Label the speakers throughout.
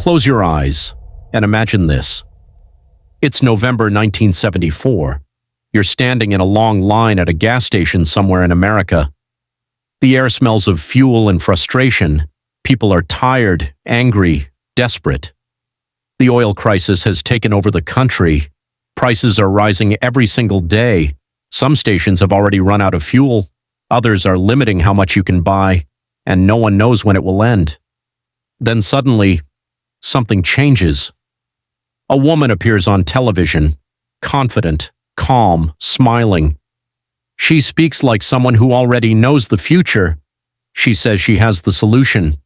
Speaker 1: Close your eyes and imagine this. It's November 1974. You're standing in a long line at a gas station somewhere in America. The air smells of fuel and frustration. People are tired, angry, desperate. The oil crisis has taken over the country. Prices are rising every single day. Some stations have already run out of fuel. Others are limiting how much you can buy, and no one knows when it will end. Then suddenly, something changes. A woman appears on television, confident, calm, smiling. She speaks like someone who already knows the future. She says she has the solution.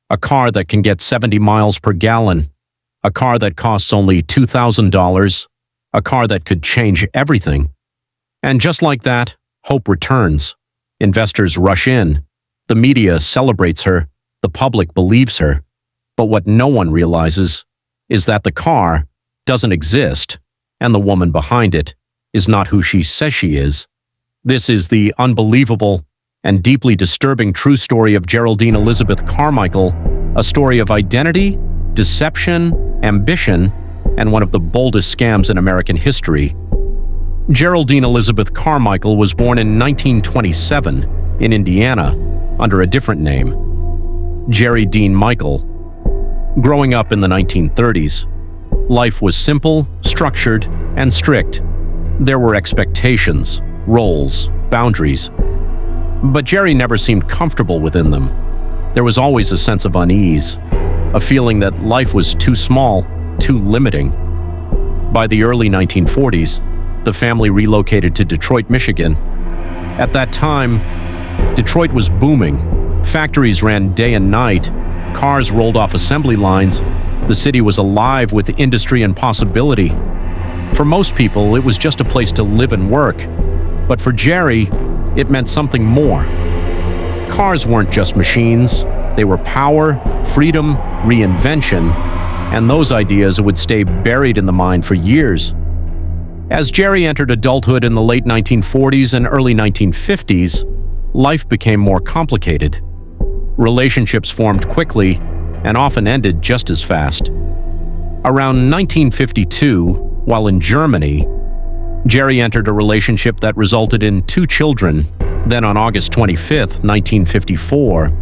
Speaker 1: A car that can get 70 miles per gallon. A car that costs only $2,000. A car that could change everything. And just like that, hope returns. Investors rush in. The media celebrates her. The public believes her. But what no one realizes is that the car doesn't exist, and the woman behind it is not who she says she is. This is the unbelievable and deeply disturbing true story of Geraldine Elizabeth Carmichael, a story of identity, deception, ambition, and one of the boldest scams in American history. Geraldine Elizabeth Carmichael was born in 1927 in Indiana under a different name, Jerry Dean Michael. Growing up in the 1930s, life was simple, structured, and strict. There were expectations, roles, boundaries. But Jerry never seemed comfortable within them. There was always a sense of unease, a feeling that life was too small, too limiting. By the early 1940s, the family relocated to Detroit, Michigan. At that time, Detroit was booming. Factories ran day and night. Cars rolled off assembly lines. The city was alive with industry and possibility. For most people, it was just a place to live and work. But for Jerry, it meant something more. Cars weren't just machines. They were power, freedom, reinvention, and those ideas would stay buried in the mind for years. As Jerry entered adulthood in the late 1940s and early 1950s, life became more complicated. Relationships formed quickly and often ended just as fast. Around 1952, while in Germany, Jerry entered a relationship that resulted in 2 children. Then on August 25, 1954,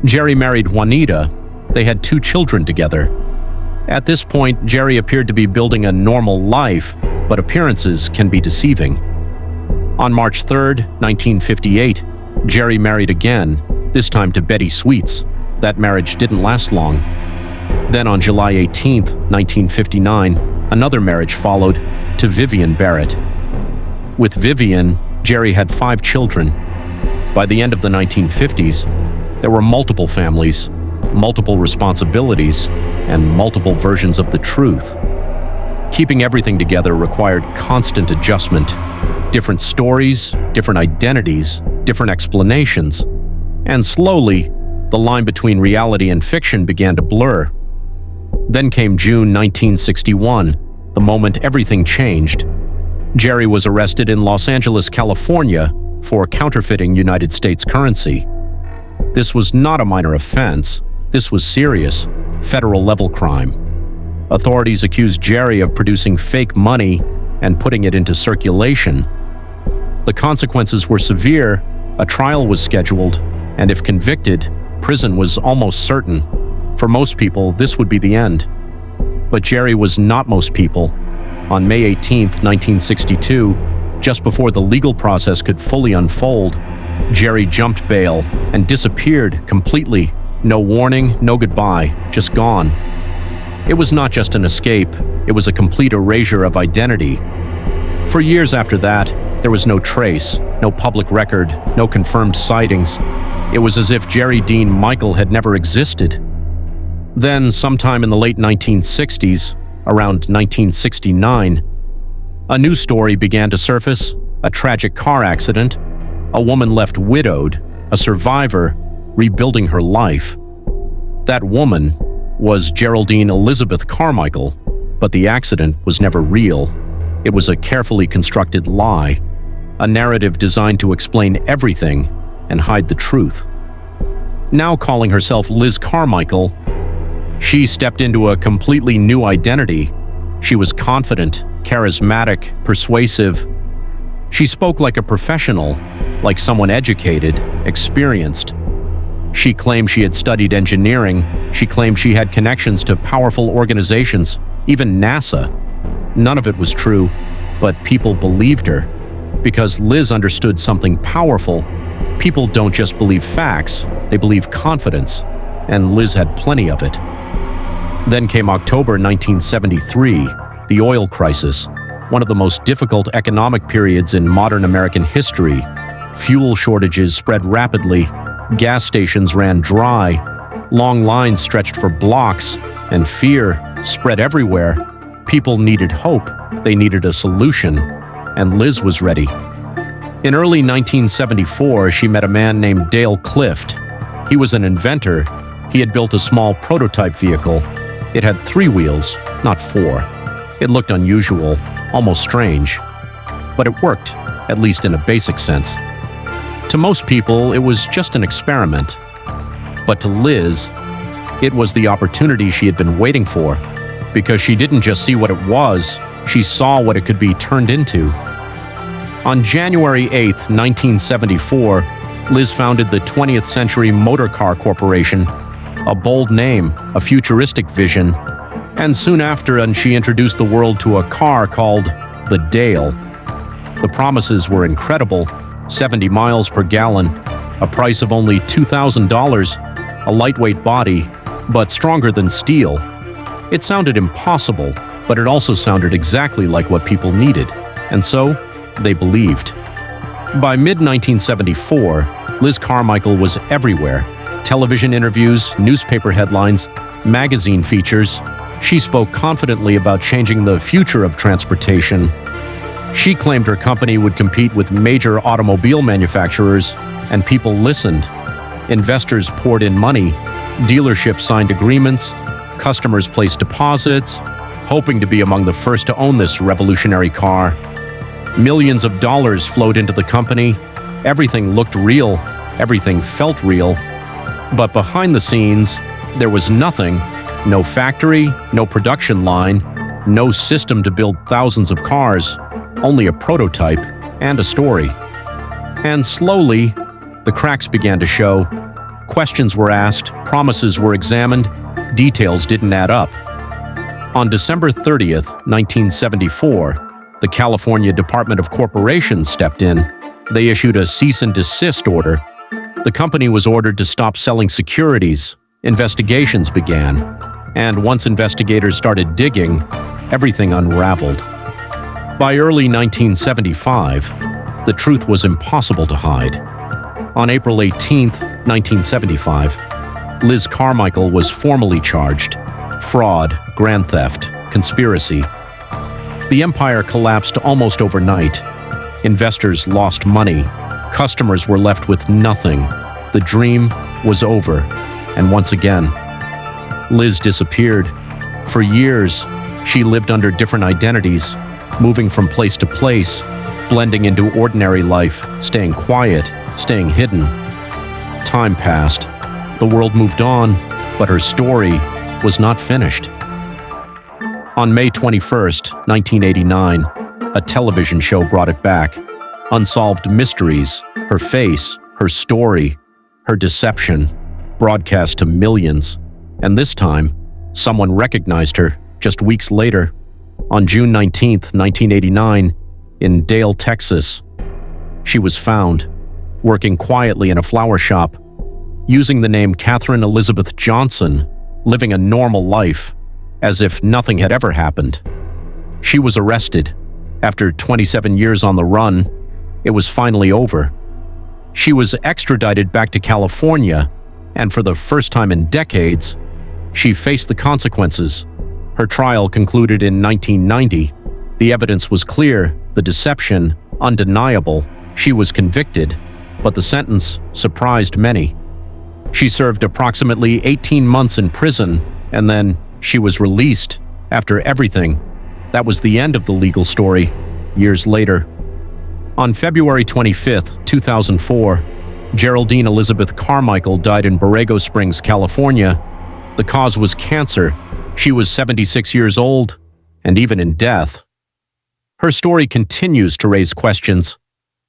Speaker 1: Jerry married Juanita. They had 2 children together. At this point, Jerry appeared to be building a normal life, but appearances can be deceiving. On March 3, 1958, Jerry married again, this time to Betty Sweets. That marriage didn't last long. Then on July 18, 1959, another marriage followed to Vivian Barrett. With Vivian, Jerry had 5 children. By the end of the 1950s, there were multiple families, multiple responsibilities, and multiple versions of the truth. Keeping everything together required constant adjustment, different stories, different identities, different explanations, and slowly, the line between reality and fiction began to blur. Then came June 1961, the moment everything changed. Jerry was arrested in Los Angeles, California, for counterfeiting United States currency. This was not a minor offense. This was serious, federal-level crime. Authorities accused Jerry of producing fake money and putting it into circulation. The consequences were severe. A trial was scheduled, and if convicted, prison was almost certain. For most people, this would be the end. But Jerry was not most people. On May 18, 1962, just before the legal process could fully unfold, Jerry jumped bail and disappeared completely. No warning, no goodbye, just gone. It was not just an escape, it was a complete erasure of identity. For years after that, there was no trace, no public record, no confirmed sightings. It was as if Jerry Dean Michael had never existed. Then, sometime in the late 1960s, around 1969, a new story began to surface, a tragic car accident, a woman left widowed, a survivor, rebuilding her life. That woman was Geraldine Elizabeth Carmichael, but the accident was never real. It was a carefully constructed lie, a narrative designed to explain everything and hide the truth. Now calling herself Liz Carmichael, She stepped into a completely new identity. She was confident, charismatic, persuasive. She spoke like a professional, like someone educated, experienced. She claimed she had studied engineering. She claimed she had connections to powerful organizations, even NASA. None of it was true, but people believed her. Because Liz understood something powerful. People don't just believe facts, they believe confidence, and Liz had plenty of it. Then came October 1973, the oil crisis, one of the most difficult economic periods in modern American history. Fuel shortages spread rapidly, gas stations ran dry, long lines stretched for blocks, and fear spread everywhere. People needed hope, they needed a solution, and Liz was ready. In early 1974, she met a man named Dale Clift. He was an inventor. He had built a small prototype vehicle. It had 3 wheels, not 4. It looked unusual, almost strange. But it worked, at least in a basic sense. To most people, it was just an experiment. But to Liz, it was the opportunity she had been waiting for, because she didn't just see what it was, she saw what it could be turned into. On January 8, 1974, Liz founded the 20th Century Motor Car Corporation, a bold name, a futuristic vision, and soon after she introduced the world to a car called the Dale. The promises were incredible: 70 miles per gallon, a price of only $2,000, a lightweight body, but stronger than steel. It sounded impossible, but it also sounded exactly like what people needed, and so they believed. By mid-1974, Liz Carmichael was everywhere. Television interviews, newspaper headlines, magazine features. She spoke confidently about changing the future of transportation. She claimed her company would compete with major automobile manufacturers, and people listened. Investors poured in money, dealerships signed agreements, customers placed deposits, hoping to be among the first to own this revolutionary car. Millions of dollars flowed into the company. Everything looked real. Everything felt real. But behind the scenes, there was nothing. No factory, no production line, no system to build thousands of cars, only a prototype and a story. And slowly, the cracks began to show. Questions were asked, promises were examined, details didn't add up. On December 30th, 1974, the California Department of Corporations stepped in. They issued a cease and desist order. The company was ordered to stop selling securities. Investigations began. And once investigators started digging, everything unraveled. By early 1975, the truth was impossible to hide. On April 18, 1975, Liz Carmichael was formally charged: fraud, grand theft, conspiracy. The empire collapsed almost overnight. Investors lost money. Customers were left with nothing. The dream was over. And once again, Liz disappeared. For years, she lived under different identities, moving from place to place, blending into ordinary life, staying quiet, staying hidden. Time passed. The world moved on, but her story was not finished. On May 21st, 1989, a television show brought it back. Unsolved Mysteries, her face, her story, her deception, broadcast to millions. And this time, someone recognized her just weeks later. On June 19th, 1989, in Dale, Texas, she was found, working quietly in a flower shop, using the name Catherine Elizabeth Johnson, living a normal life, as if nothing had ever happened. She was arrested. After 27 years on the run, it was finally over. She was extradited back to California, and for the first time in decades, she faced the consequences. Her trial concluded in 1990. The evidence was clear, the deception undeniable. She was convicted, but the sentence surprised many. She served approximately 18 months in prison, and then she was released. After everything, that was the end of the legal story. Years later, on February 25, 2004, Geraldine Elizabeth Carmichael died in Borrego Springs, California. The cause was cancer. She was 76 years old, and even in death. Her story continues to raise questions.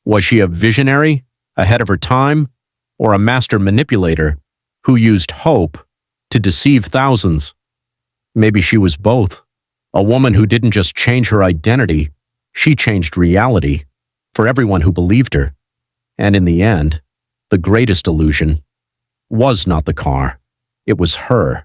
Speaker 1: Was she a visionary, ahead of her time, or a master manipulator who used hope to deceive thousands? Maybe she was both. A woman who didn't just change her identity, she changed reality for everyone who believed her. And in the end, the greatest illusion was not the car, it was her.